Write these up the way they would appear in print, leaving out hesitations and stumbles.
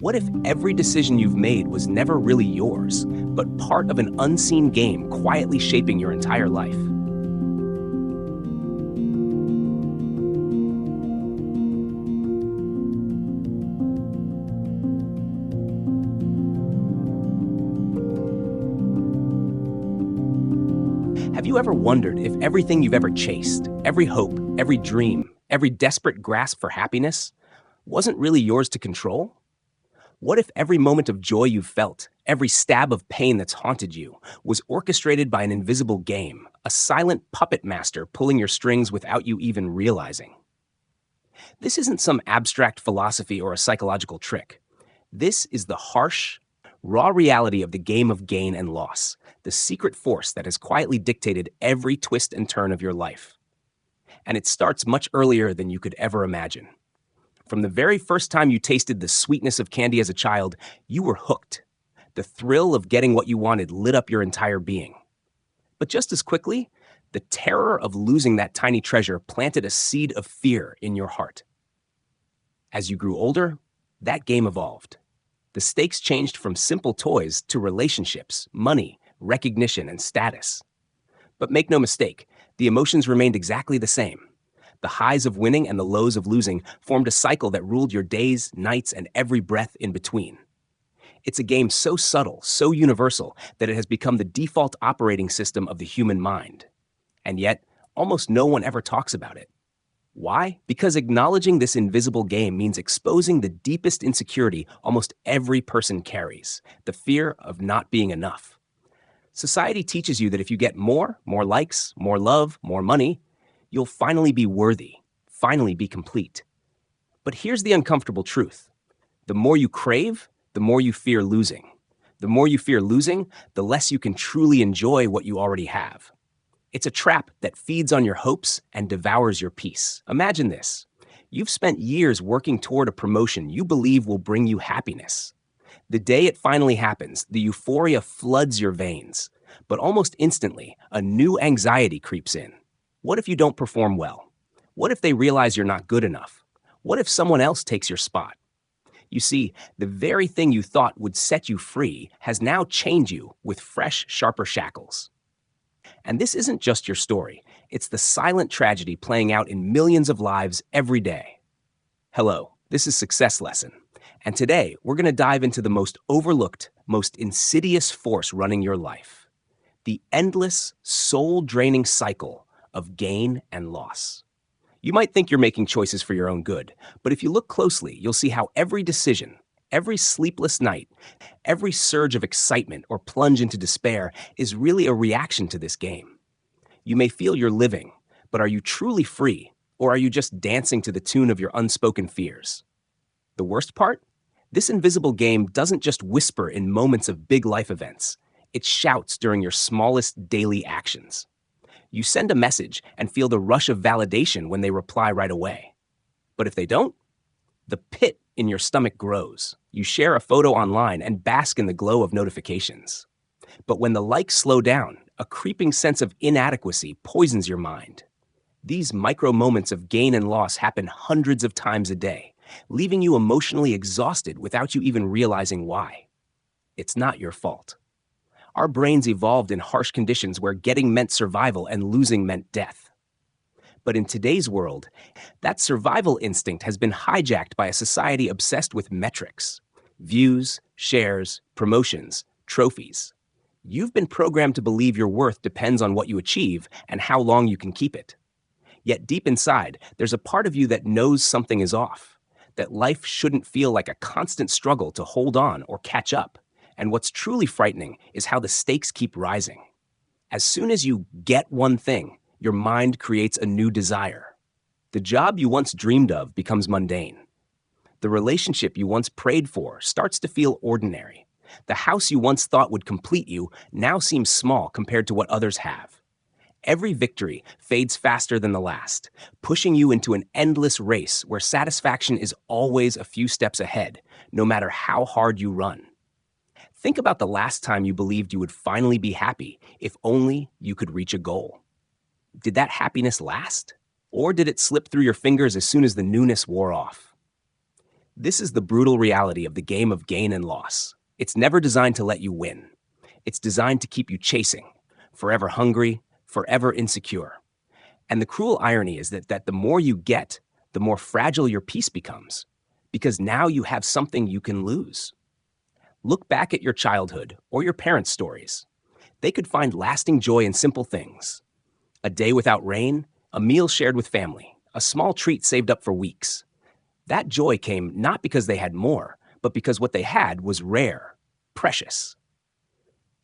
What if every decision you've made was never really yours, but part of an unseen game quietly shaping your entire life? Have you ever wondered if everything you've ever chased, every hope, every dream, every desperate grasp for happiness, wasn't really yours to control? What if every moment of joy you've felt, every stab of pain that's haunted you, was orchestrated by an invisible game, a silent puppet master pulling your strings without you even realizing? This isn't some abstract philosophy or a psychological trick. This is the harsh, raw reality of the game of gain and loss, the secret force that has quietly dictated every twist and turn of your life. And it starts much earlier than you could ever imagine. From the very first time you tasted the sweetness of candy as a child, you were hooked. The thrill of getting what you wanted lit up your entire being. But just as quickly, the terror of losing that tiny treasure planted a seed of fear in your heart. As you grew older, that game evolved. The stakes changed from simple toys to relationships, money, recognition, and status. But make no mistake, the emotions remained exactly the same. The highs of winning and the lows of losing formed a cycle that ruled your days, nights, and every breath in between. It's a game so subtle, so universal, that it has become the default operating system of the human mind. And yet, almost no one ever talks about it. Why? Because acknowledging this invisible game means exposing the deepest insecurity almost every person carries, the fear of not being enough. Society teaches you that if you get more likes, more love, more money, you'll finally be worthy, finally be complete. But here's the uncomfortable truth. The more you crave, the more you fear losing. The more you fear losing, the less you can truly enjoy what you already have. It's a trap that feeds on your hopes and devours your peace. Imagine this. You've spent years working toward a promotion you believe will bring you happiness. The day it finally happens, the euphoria floods your veins. But almost instantly, a new anxiety creeps in. What if you don't perform well? What if they realize you're not good enough? What if someone else takes your spot? You see, the very thing you thought would set you free has now chained you with fresh, sharper shackles. And this isn't just your story. It's the silent tragedy playing out in millions of lives every day. Hello, this is Success Lesson. And today, we're going to dive into the most overlooked, most insidious force running your life. The endless, soul-draining cycle of gain and loss. You might think you're making choices for your own good, but if you look closely, you'll see how every decision, every sleepless night, every surge of excitement or plunge into despair is really a reaction to this game. You may feel you're living, but are you truly free, or are you just dancing to the tune of your unspoken fears? The worst part? This invisible game doesn't just whisper in moments of big life events. It shouts during your smallest daily actions. You send a message and feel the rush of validation when they reply right away. But if they don't, the pit in your stomach grows. You share a photo online and bask in the glow of notifications. But when the likes slow down, a creeping sense of inadequacy poisons your mind. These micro moments of gain and loss happen hundreds of times a day, leaving you emotionally exhausted without you even realizing why. It's not your fault. Our brains evolved in harsh conditions where getting meant survival and losing meant death. But in today's world, that survival instinct has been hijacked by a society obsessed with metrics, views, shares, promotions, trophies. You've been programmed to believe your worth depends on what you achieve and how long you can keep it. Yet deep inside, there's a part of you that knows something is off, that life shouldn't feel like a constant struggle to hold on or catch up. And what's truly frightening is how the stakes keep rising. As soon as you get one thing, your mind creates a new desire. The job you once dreamed of becomes mundane. The relationship you once prayed for starts to feel ordinary. The house you once thought would complete you now seems small compared to what others have. Every victory fades faster than the last, pushing you into an endless race where satisfaction is always a few steps ahead, no matter how hard you run. Think about the last time you believed you would finally be happy if only you could reach a goal. Did that happiness last? Or did it slip through your fingers as soon as the newness wore off? This is the brutal reality of the game of gain and loss. It's never designed to let you win. It's designed to keep you chasing, forever hungry, forever insecure. And the cruel irony is that the more you get, the more fragile your peace becomes, because now you have something you can lose. Look back at your childhood or your parents' stories. They could find lasting joy in simple things. A day without rain, a meal shared with family, a small treat saved up for weeks. That joy came not because they had more, but because what they had was rare, precious.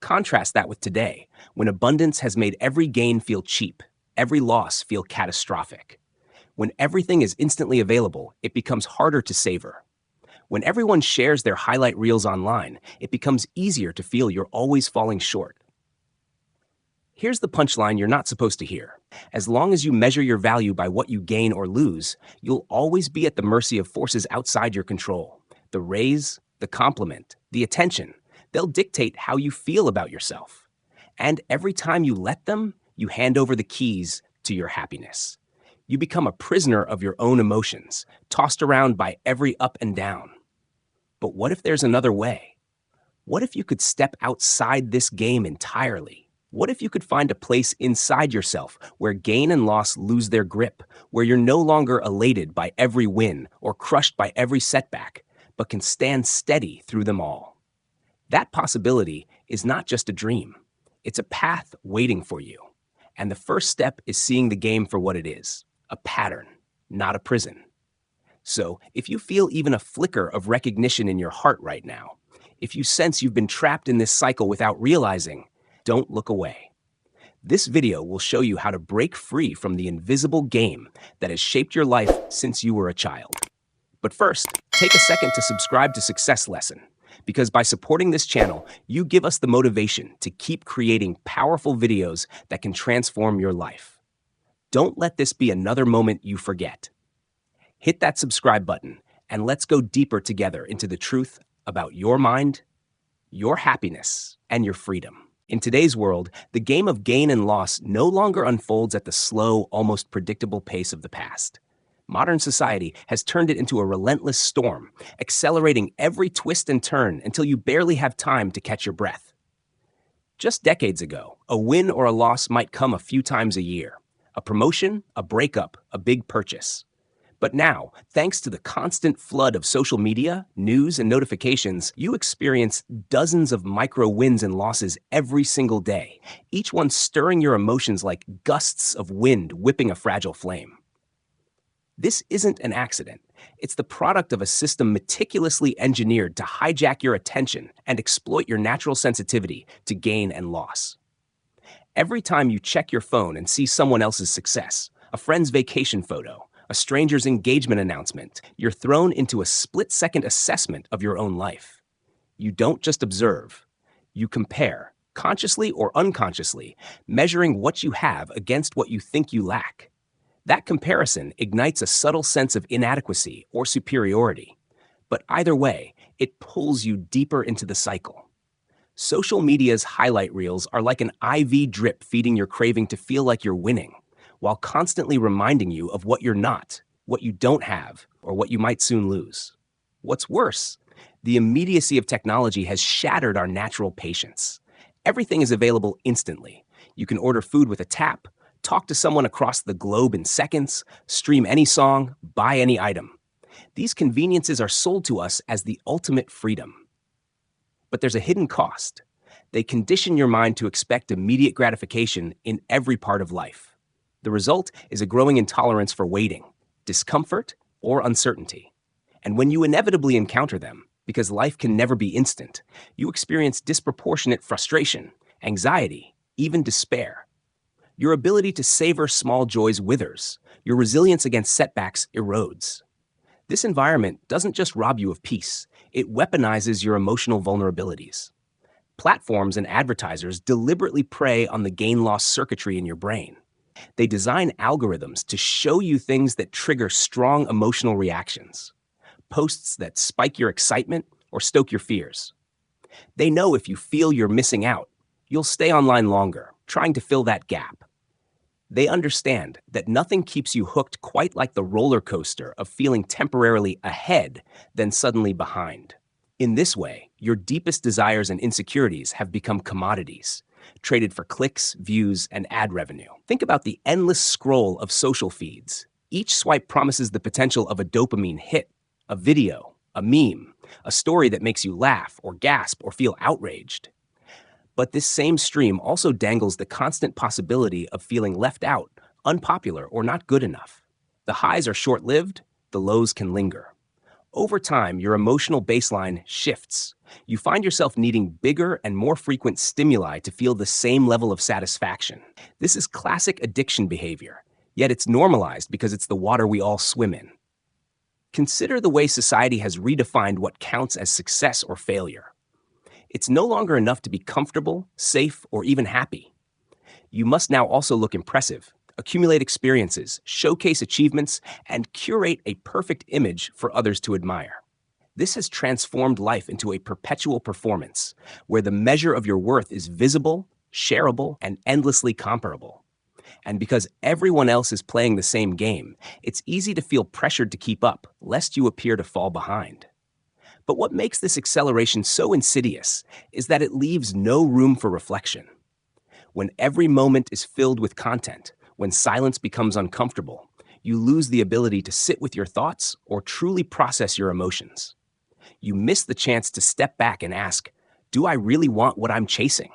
Contrast that with today, when abundance has made every gain feel cheap, every loss feel catastrophic. When everything is instantly available, it becomes harder to savor. When everyone shares their highlight reels online, it becomes easier to feel you're always falling short. Here's the punchline you're not supposed to hear. As long as you measure your value by what you gain or lose, you'll always be at the mercy of forces outside your control. The raise, the compliment, the attention, they'll dictate how you feel about yourself. And every time you let them, you hand over the keys to your happiness. You become a prisoner of your own emotions, tossed around by every up and down. But what if there's another way? What if you could step outside this game entirely? What if you could find a place inside yourself where gain and loss lose their grip, where you're no longer elated by every win or crushed by every setback, but can stand steady through them all? That possibility is not just a dream. It's a path waiting for you. And the first step is seeing the game for what it is, a pattern, not a prison. So, if you feel even a flicker of recognition in your heart right now, if you sense you've been trapped in this cycle without realizing, don't look away. This video will show you how to break free from the invisible game that has shaped your life since you were a child. But first, take a second to subscribe to Success Lesson, because by supporting this channel, you give us the motivation to keep creating powerful videos that can transform your life. Don't let this be another moment you forget. Hit that subscribe button, and let's go deeper together into the truth about your mind, your happiness, and your freedom. In today's world, the game of gain and loss no longer unfolds at the slow, almost predictable pace of the past. Modern society has turned it into a relentless storm, accelerating every twist and turn until you barely have time to catch your breath. Just decades ago, a win or a loss might come a few times a year. A promotion, a breakup, a big purchase. But now, thanks to the constant flood of social media, news, and notifications, you experience dozens of micro wins and losses every single day, each one stirring your emotions like gusts of wind whipping a fragile flame. This isn't an accident. It's the product of a system meticulously engineered to hijack your attention and exploit your natural sensitivity to gain and loss. Every time you check your phone and see someone else's success, a friend's vacation photo, a stranger's engagement announcement, you're thrown into a split-second assessment of your own life. You don't just observe. You compare, consciously or unconsciously, measuring what you have against what you think you lack. That comparison ignites a subtle sense of inadequacy or superiority. But either way, it pulls you deeper into the cycle. Social media's highlight reels are like an IV drip feeding your craving to feel like you're winning, while constantly reminding you of what you're not, what you don't have, or what you might soon lose. What's worse, the immediacy of technology has shattered our natural patience. Everything is available instantly. You can order food with a tap, talk to someone across the globe in seconds, stream any song, buy any item. These conveniences are sold to us as the ultimate freedom. But there's a hidden cost. They condition your mind to expect immediate gratification in every part of life. The result is a growing intolerance for waiting, discomfort, or uncertainty. And when you inevitably encounter them, because life can never be instant, you experience disproportionate frustration, anxiety, even despair. Your ability to savor small joys withers. Your resilience against setbacks erodes. This environment doesn't just rob you of peace, it weaponizes your emotional vulnerabilities. Platforms and advertisers deliberately prey on the gain-loss circuitry in your brain. They design algorithms to show you things that trigger strong emotional reactions, posts that spike your excitement or stoke your fears. They know if you feel you're missing out, you'll stay online longer, trying to fill that gap. They understand that nothing keeps you hooked quite like the roller coaster of feeling temporarily ahead, then suddenly behind. In this way, your deepest desires and insecurities have become commodities, traded for clicks, views, and ad revenue. Think about the endless scroll of social feeds. Each swipe promises the potential of a dopamine hit, a video, a meme, a story that makes you laugh or gasp or feel outraged. But this same stream also dangles the constant possibility of feeling left out, unpopular, or not good enough. The highs are short lived, the lows can linger. Over time, your emotional baseline shifts. You find yourself needing bigger and more frequent stimuli to feel the same level of satisfaction. This is classic addiction behavior, yet it's normalized because it's the water we all swim in. Consider the way society has redefined what counts as success or failure. It's no longer enough to be comfortable, safe, or even happy. You must now also look impressive, accumulate experiences, showcase achievements, and curate a perfect image for others to admire. This has transformed life into a perpetual performance, where the measure of your worth is visible, shareable, and endlessly comparable. And because everyone else is playing the same game, it's easy to feel pressured to keep up, lest you appear to fall behind. But what makes this acceleration so insidious is that it leaves no room for reflection. When every moment is filled with content, when silence becomes uncomfortable, you lose the ability to sit with your thoughts or truly process your emotions. You miss the chance to step back and ask, do I really want what I'm chasing?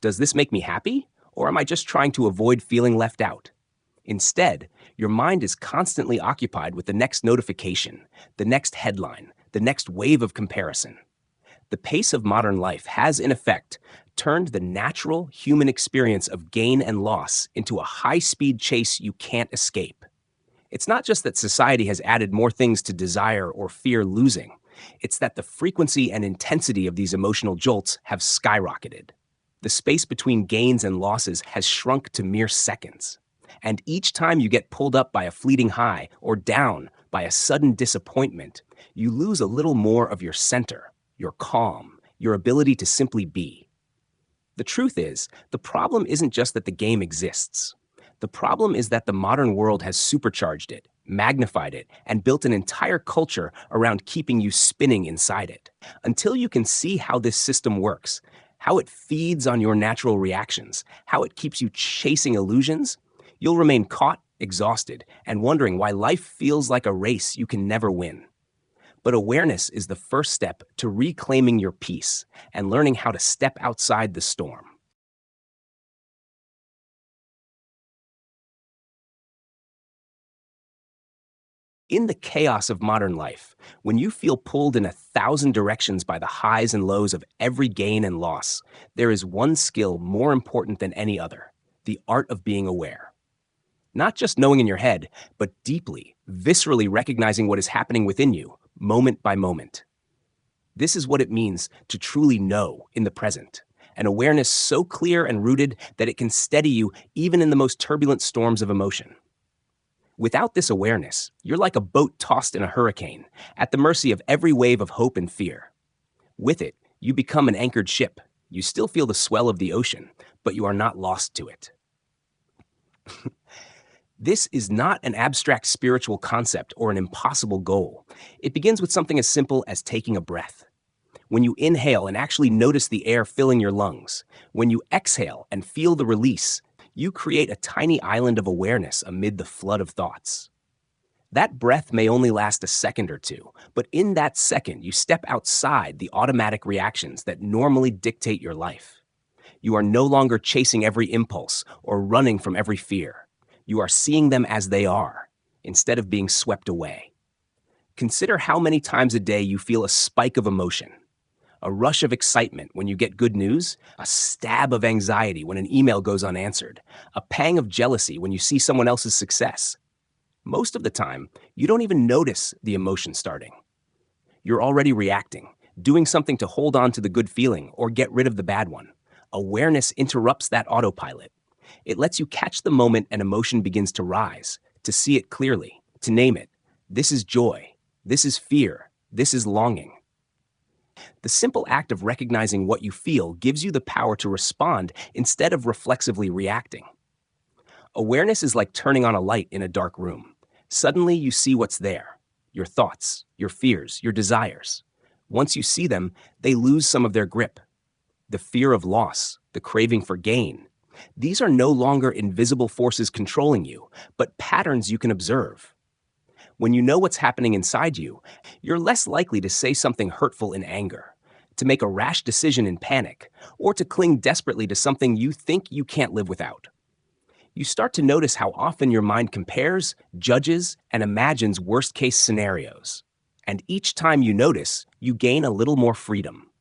Does this make me happy, or am I just trying to avoid feeling left out? Instead, your mind is constantly occupied with the next notification, the next headline, the next wave of comparison. The pace of modern life has, in effect, turned the natural human experience of gain and loss into a high-speed chase you can't escape. It's not just that society has added more things to desire or fear losing. It's that the frequency and intensity of these emotional jolts have skyrocketed. The space between gains and losses has shrunk to mere seconds. And each time you get pulled up by a fleeting high or down by a sudden disappointment, you lose a little more of your center, your calm, your ability to simply be. The truth is, the problem isn't just that the game exists. The problem is that the modern world has supercharged it, magnified it, and built an entire culture around keeping you spinning inside it. Until you can see how this system works, how it feeds on your natural reactions, how it keeps you chasing illusions, you'll remain caught, exhausted, and wondering why life feels like a race you can never win. But awareness is the first step to reclaiming your peace and learning how to step outside the storm. In the chaos of modern life, when you feel pulled in 1,000 directions by the highs and lows of every gain and loss, there is one skill more important than any other: the art of being aware. Not just knowing in your head, but deeply, viscerally recognizing what is happening within you, moment by moment. This is what it means to truly know in the present, an awareness so clear and rooted that it can steady you even in the most turbulent storms of emotion. Without this awareness, you're like a boat tossed in a hurricane, at the mercy of every wave of hope and fear. With it, you become an anchored ship. You still feel the swell of the ocean, but you are not lost to it. This is not an abstract spiritual concept or an impossible goal. It begins with something as simple as taking a breath. When you inhale and actually notice the air filling your lungs, when you exhale and feel the release, you create a tiny island of awareness amid the flood of thoughts. That breath may only last a second or two, but in that second, you step outside the automatic reactions that normally dictate your life. You are no longer chasing every impulse or running from every fear. You are seeing them as they are, instead of being swept away. Consider how many times a day you feel a spike of emotion. A rush of excitement when you get good news, a stab of anxiety when an email goes unanswered, a pang of jealousy when you see someone else's success. Most of the time, you don't even notice the emotion starting. You're already reacting, doing something to hold on to the good feeling or get rid of the bad one. Awareness interrupts that autopilot. It lets you catch the moment an emotion begins to rise, to see it clearly, to name it. This is joy. This is fear. This is longing. The simple act of recognizing what you feel gives you the power to respond instead of reflexively reacting. Awareness is like turning on a light in a dark room. Suddenly you see what's there: your thoughts, your fears, your desires. Once you see them, they lose some of their grip. The fear of loss, the craving for gain. These are no longer invisible forces controlling you, but patterns you can observe. When you know what's happening inside you, you're less likely to say something hurtful in anger, to make a rash decision in panic, or to cling desperately to something you think you can't live without. You start to notice how often your mind compares, judges, and imagines worst-case scenarios. And each time you notice, you gain a little more freedom.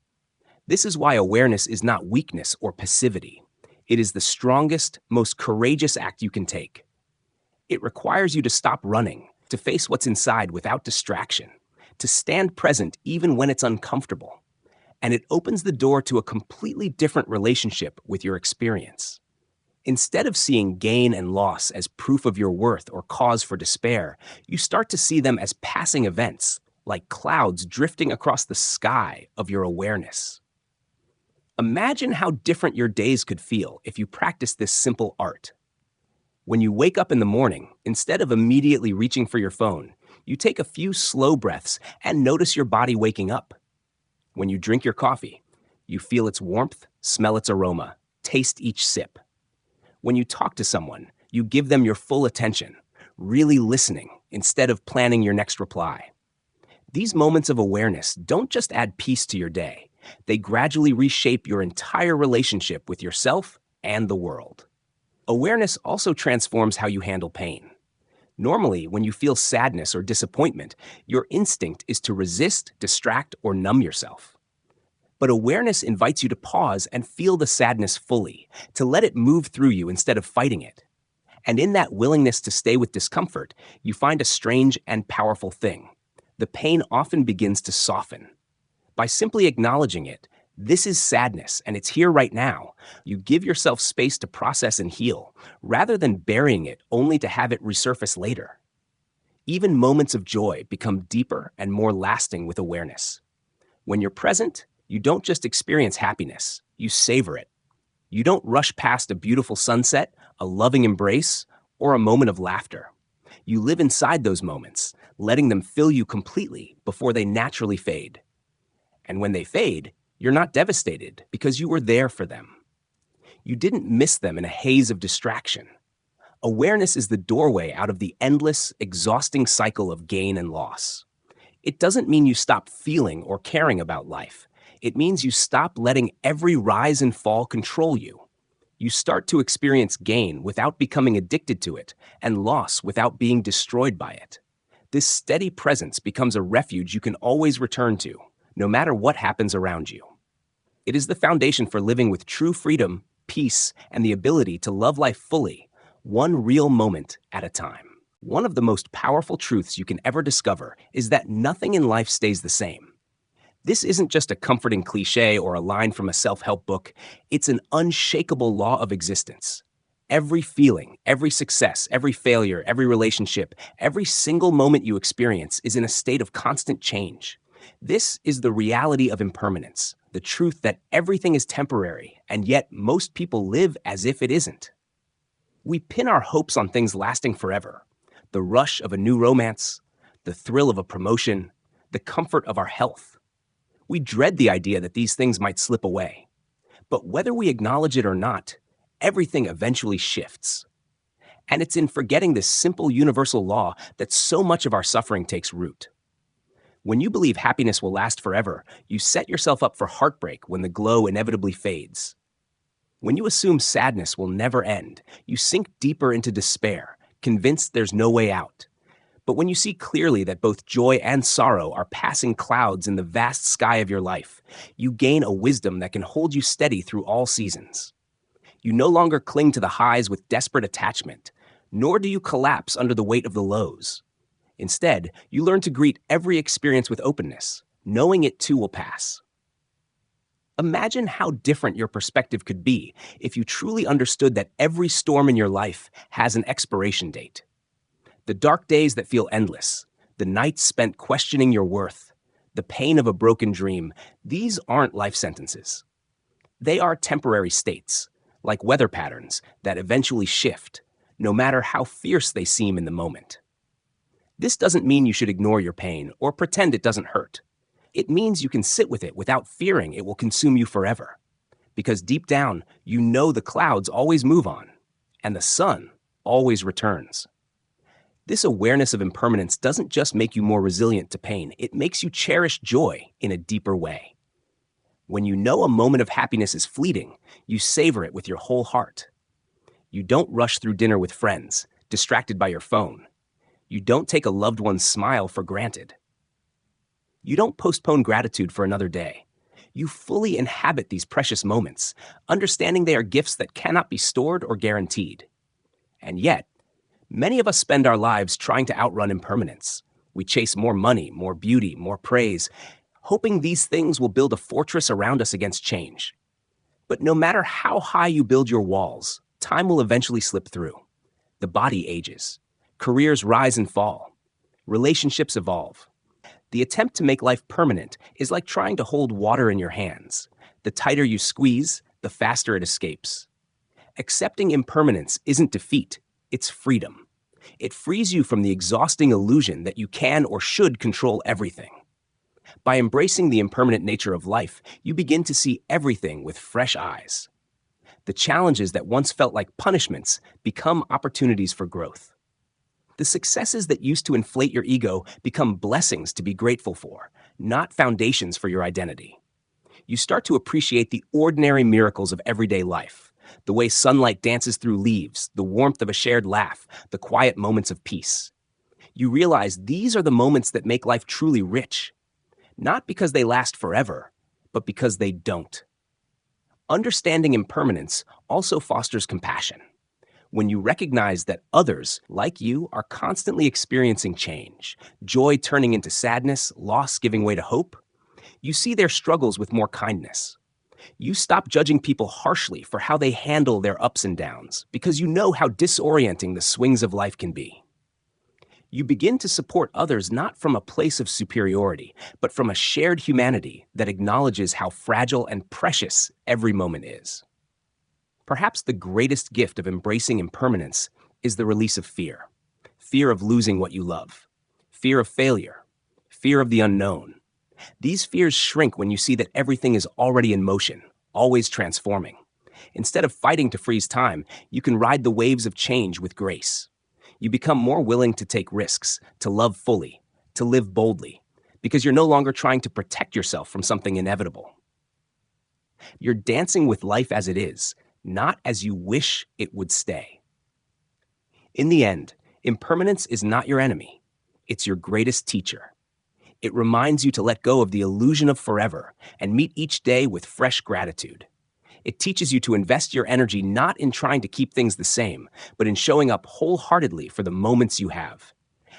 This is why awareness is not weakness or passivity. It is the strongest, most courageous act you can take. It requires you to stop running, to face what's inside without distraction, to stand present even when it's uncomfortable. And it opens the door to a completely different relationship with your experience. Instead of seeing gain and loss as proof of your worth or cause for despair, you start to see them as passing events, like clouds drifting across the sky of your awareness. Imagine how different your days could feel if you practiced this simple art. When you wake up in the morning, instead of immediately reaching for your phone, you take a few slow breaths and notice your body waking up. When you drink your coffee, you feel its warmth, smell its aroma, taste each sip. When you talk to someone, you give them your full attention, really listening instead of planning your next reply. These moments of awareness don't just add peace to your day, they gradually reshape your entire relationship with yourself and the world. Awareness also transforms how you handle pain. Normally, when you feel sadness or disappointment, your instinct is to resist, distract, or numb yourself. But awareness invites you to pause and feel the sadness fully, to let it move through you instead of fighting it. And in that willingness to stay with discomfort, you find a strange and powerful thing. The pain often begins to soften. By simply acknowledging it, this is sadness and it's here right now, you give yourself space to process and heal, rather than burying it only to have it resurface later. Even moments of joy become deeper and more lasting with awareness. When you're present, you don't just experience happiness, you savor it. You don't rush past a beautiful sunset, a loving embrace, or a moment of laughter. You live inside those moments, letting them fill you completely before they naturally fade. And when they fade, you're not devastated because you were there for them. You didn't miss them in a haze of distraction. Awareness is the doorway out of the endless, exhausting cycle of gain and loss. It doesn't mean you stop feeling or caring about life. It means you stop letting every rise and fall control you. You start to experience gain without becoming addicted to it, and loss without being destroyed by it. This steady presence becomes a refuge you can always return to, no matter what happens around you. It is the foundation for living with true freedom, peace, and the ability to love life fully, one real moment at a time. One of the most powerful truths you can ever discover is that nothing in life stays the same. This isn't just a comforting cliche or a line from a self-help book. It's an unshakable law of existence. Every feeling, every success, every failure, every relationship, every single moment you experience is in a state of constant change. This is the reality of impermanence, the truth that everything is temporary, and yet most people live as if it isn't. We pin our hopes on things lasting forever. The rush of a new romance, the thrill of a promotion, the comfort of our health. We dread the idea that these things might slip away. But whether we acknowledge it or not, everything eventually shifts. And it's in forgetting this simple universal law that so much of our suffering takes root. When you believe happiness will last forever, you set yourself up for heartbreak when the glow inevitably fades. When you assume sadness will never end, you sink deeper into despair, convinced there's no way out. But when you see clearly that both joy and sorrow are passing clouds in the vast sky of your life, you gain a wisdom that can hold you steady through all seasons. You no longer cling to the highs with desperate attachment, nor do you collapse under the weight of the lows. Instead, you learn to greet every experience with openness, knowing it too will pass. Imagine how different your perspective could be if you truly understood that every storm in your life has an expiration date. The dark days that feel endless, the nights spent questioning your worth, the pain of a broken dream, these aren't life sentences. They are temporary states, like weather patterns that eventually shift, no matter how fierce they seem in the moment. This doesn't mean you should ignore your pain or pretend it doesn't hurt. It means you can sit with it without fearing it will consume you forever. Because deep down, you know the clouds always move on, and the sun always returns. This awareness of impermanence doesn't just make you more resilient to pain, it makes you cherish joy in a deeper way. When you know a moment of happiness is fleeting, you savor it with your whole heart. You don't rush through dinner with friends, distracted by your phone. You don't take a loved one's smile for granted. You don't postpone gratitude for another day. You fully inhabit these precious moments, understanding they are gifts that cannot be stored or guaranteed. And yet, many of us spend our lives trying to outrun impermanence. We chase more money, more beauty, more praise, hoping these things will build a fortress around us against change. But no matter how high you build your walls, time will eventually slip through. The body ages. Careers rise and fall. Relationships evolve. The attempt to make life permanent is like trying to hold water in your hands. The tighter you squeeze, the faster it escapes. Accepting impermanence isn't defeat, it's freedom. It frees you from the exhausting illusion that you can or should control everything. By embracing the impermanent nature of life, you begin to see everything with fresh eyes. The challenges that once felt like punishments become opportunities for growth. The successes that used to inflate your ego become blessings to be grateful for, not foundations for your identity. You start to appreciate the ordinary miracles of everyday life, the way sunlight dances through leaves, the warmth of a shared laugh, the quiet moments of peace. You realize these are the moments that make life truly rich, not because they last forever, but because they don't. Understanding impermanence also fosters compassion. When you recognize that others, like you, are constantly experiencing change, joy turning into sadness, loss giving way to hope, you see their struggles with more kindness. You stop judging people harshly for how they handle their ups and downs, because you know how disorienting the swings of life can be. You begin to support others not from a place of superiority, but from a shared humanity that acknowledges how fragile and precious every moment is. Perhaps the greatest gift of embracing impermanence is the release of fear. Fear of losing what you love. Fear of failure. Fear of the unknown. These fears shrink when you see that everything is already in motion, always transforming. Instead of fighting to freeze time, you can ride the waves of change with grace. You become more willing to take risks, to love fully, to live boldly, because you're no longer trying to protect yourself from something inevitable. You're dancing with life as it is, not as you wish it would stay. In the end, impermanence is not your enemy. It's your greatest teacher. It reminds you to let go of the illusion of forever and meet each day with fresh gratitude. It teaches you to invest your energy not in trying to keep things the same, but in showing up wholeheartedly for the moments you have.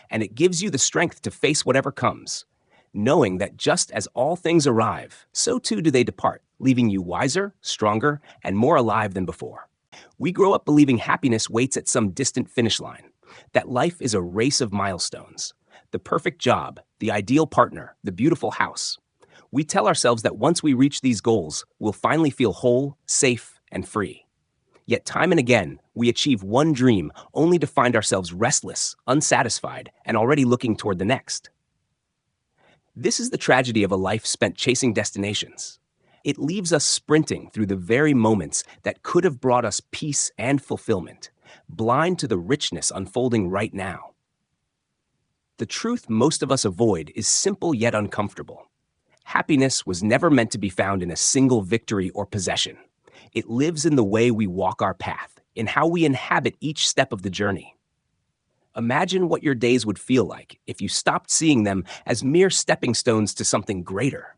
And it gives you the strength to face whatever comes, knowing that just as all things arrive, so too do they depart, leaving you wiser, stronger, and more alive than before. We grow up believing happiness waits at some distant finish line, that life is a race of milestones. The perfect job, the ideal partner, the beautiful house. We tell ourselves that once we reach these goals, we'll finally feel whole, safe, and free. Yet time and again, we achieve one dream only to find ourselves restless, unsatisfied, and already looking toward the next. This is the tragedy of a life spent chasing destinations. It leaves us sprinting through the very moments that could have brought us peace and fulfillment, blind to the richness unfolding right now. The truth most of us avoid is simple yet uncomfortable. Happiness was never meant to be found in a single victory or possession. It lives in the way we walk our path, in how we inhabit each step of the journey. Imagine what your days would feel like if you stopped seeing them as mere stepping stones to something greater,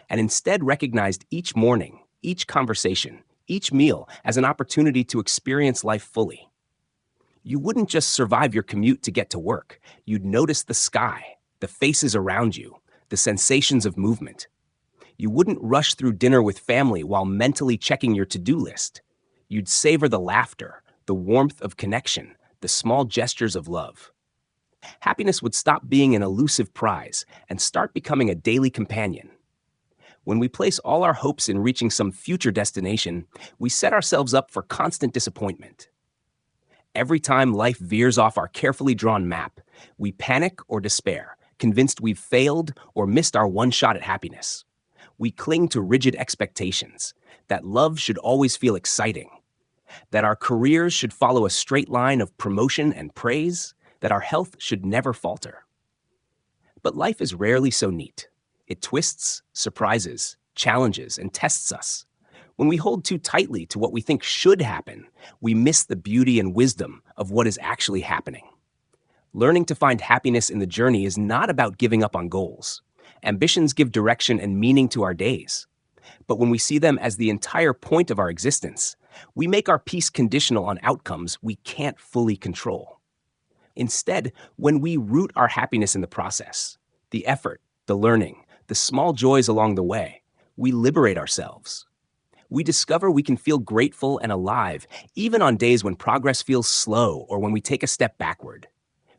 and instead recognized each morning, each conversation, each meal as an opportunity to experience life fully. You wouldn't just survive your commute to get to work. You'd notice the sky, the faces around you, the sensations of movement. You wouldn't rush through dinner with family while mentally checking your to-do list. You'd savor the laughter, the warmth of connection, the small gestures of love. Happiness would stop being an elusive prize and start becoming a daily companion. When we place all our hopes in reaching some future destination, we set ourselves up for constant disappointment. Every time life veers off our carefully drawn map, we panic or despair, convinced we've failed or missed our one shot at happiness. We cling to rigid expectations that love should always feel exciting, that our careers should follow a straight line of promotion and praise, that our health should never falter. But life is rarely so neat. It twists, surprises, challenges, and tests us. When we hold too tightly to what we think should happen, we miss the beauty and wisdom of what is actually happening. Learning to find happiness in the journey is not about giving up on goals. Ambitions give direction and meaning to our days. But when we see them as the entire point of our existence, we make our peace conditional on outcomes we can't fully control. Instead, when we root our happiness in the process, the effort, the learning, the small joys along the way, we liberate ourselves. We discover we can feel grateful and alive even on days when progress feels slow or when we take a step backward.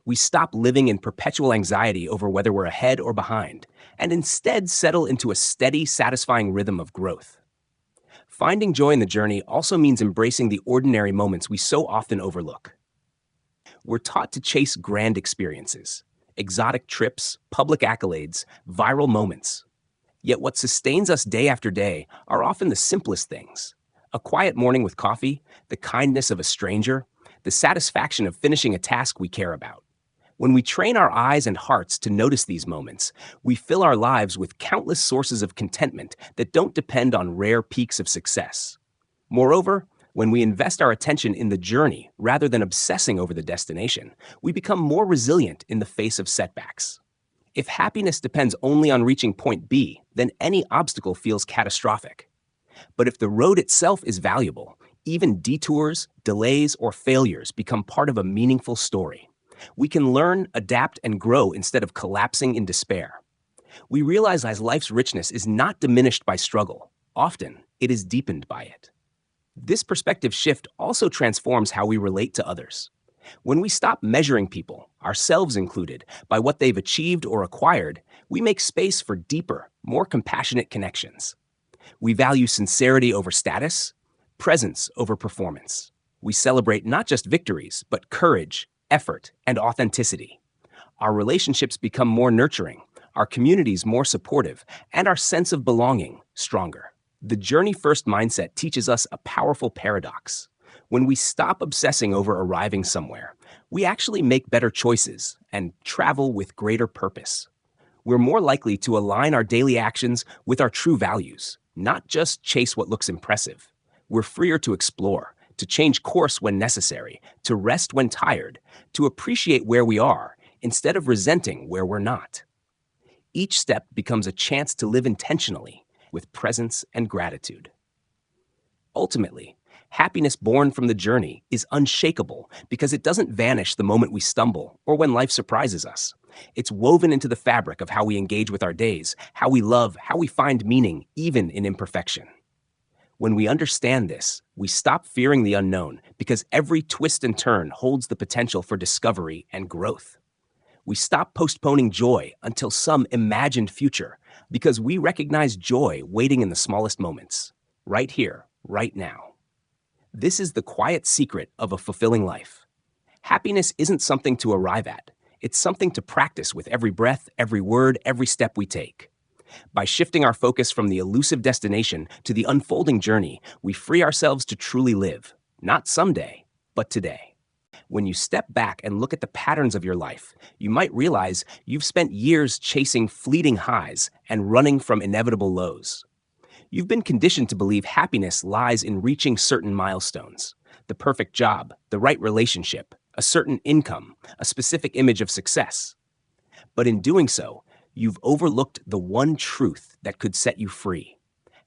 We stop living in perpetual anxiety over whether we're ahead or behind, and instead settle into a steady, satisfying rhythm of growth. Finding joy in the journey also means embracing the ordinary moments we so often overlook. We're taught to chase grand experiences, exotic trips, public accolades, viral moments. Yet what sustains us day after day are often the simplest things. A quiet morning with coffee, the kindness of a stranger, the satisfaction of finishing a task we care about. When we train our eyes and hearts to notice these moments, we fill our lives with countless sources of contentment that don't depend on rare peaks of success. Moreover, when we invest our attention in the journey rather than obsessing over the destination, we become more resilient in the face of setbacks. If happiness depends only on reaching point B, then any obstacle feels catastrophic. But if the road itself is valuable, even detours, delays, or failures become part of a meaningful story. We can learn, adapt, and grow instead of collapsing in despair. We realize life's richness is not diminished by struggle. Often, it is deepened by it. This perspective shift also transforms how we relate to others. When we stop measuring people, ourselves included, by what they've achieved or acquired, we make space for deeper, more compassionate connections. We value sincerity over status, presence over performance. We celebrate not just victories, but courage, effort, and authenticity. Our relationships become more nurturing, our communities more supportive, and our sense of belonging stronger. The journey-first mindset teaches us a powerful paradox. When we stop obsessing over arriving somewhere, we actually make better choices and travel with greater purpose. We're more likely to align our daily actions with our true values, not just chase what looks impressive. We're freer to explore, to change course when necessary, to rest when tired, to appreciate where we are instead of resenting where we're not. Each step becomes a chance to live intentionally with presence and gratitude. Ultimately, happiness born from the journey is unshakable because it doesn't vanish the moment we stumble or when life surprises us. It's woven into the fabric of how we engage with our days, how we love, how we find meaning, even in imperfection. When we understand this, we stop fearing the unknown because every twist and turn holds the potential for discovery and growth. We stop postponing joy until some imagined future because we recognize joy waiting in the smallest moments, right here, right now. This is the quiet secret of a fulfilling life. Happiness isn't something to arrive at. It's something to practice with every breath, every word, every step we take. By shifting our focus from the elusive destination to the unfolding journey, we free ourselves to truly live, not someday, but today. When you step back and look at the patterns of your life, you might realize you've spent years chasing fleeting highs and running from inevitable lows. You've been conditioned to believe happiness lies in reaching certain milestones: the perfect job, the right relationship, a certain income, a specific image of success. But in doing so, you've overlooked the one truth that could set you free.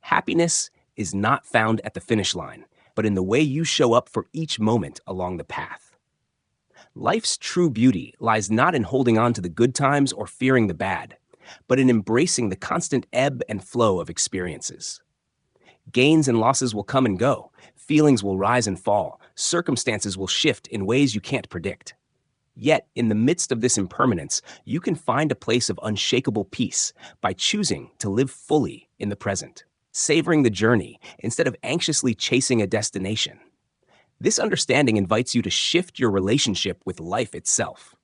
Happiness is not found at the finish line, but in the way you show up for each moment along the path. Life's true beauty lies not in holding on to the good times or fearing the bad, but in embracing the constant ebb and flow of experiences. Gains and losses will come and go, feelings will rise and fall, circumstances will shift in ways you can't predict. Yet, in the midst of this impermanence, you can find a place of unshakable peace by choosing to live fully in the present, savoring the journey instead of anxiously chasing a destination. This understanding invites you to shift your relationship with life itself.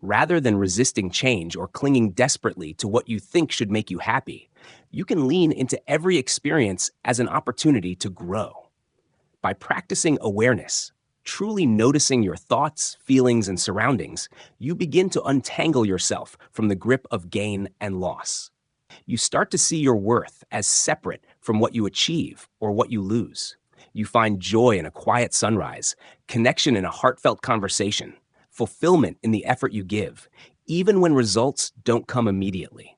Rather than resisting change or clinging desperately to what you think should make you happy, you can lean into every experience as an opportunity to grow. By practicing awareness, truly noticing your thoughts, feelings, and surroundings, you begin to untangle yourself from the grip of gain and loss. You start to see your worth as separate from what you achieve or what you lose. You find joy in a quiet sunrise, connection in a heartfelt conversation, fulfillment in the effort you give, even when results don't come immediately.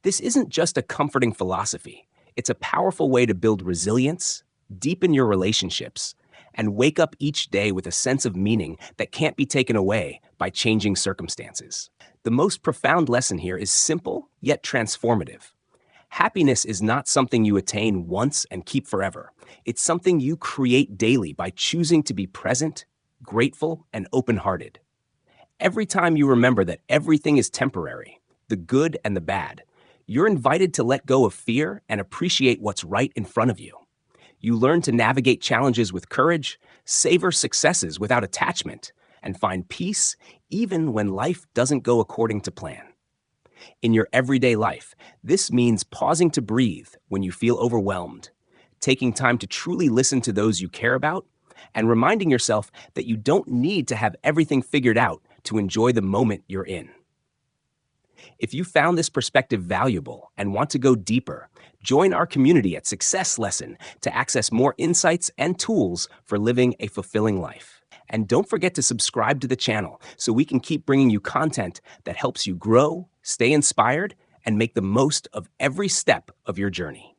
This isn't just a comforting philosophy, it's a powerful way to build resilience, deepen your relationships, and wake up each day with a sense of meaning that can't be taken away by changing circumstances. The most profound lesson here is simple yet transformative. Happiness is not something you attain once and keep forever. It's something you create daily by choosing to be present, grateful, and open-hearted. Every time you remember that everything is temporary, the good and the bad, you're invited to let go of fear and appreciate what's right in front of you. You learn to navigate challenges with courage, savor successes without attachment, and find peace even when life doesn't go according to plan. In your everyday life, this means pausing to breathe when you feel overwhelmed, taking time to truly listen to those you care about, and reminding yourself that you don't need to have everything figured out to enjoy the moment you're in. If you found this perspective valuable and want to go deeper, join our community at Success Lesson to access more insights and tools for living a fulfilling life. And don't forget to subscribe to the channel so we can keep bringing you content that helps you grow, stay inspired, and make the most of every step of your journey.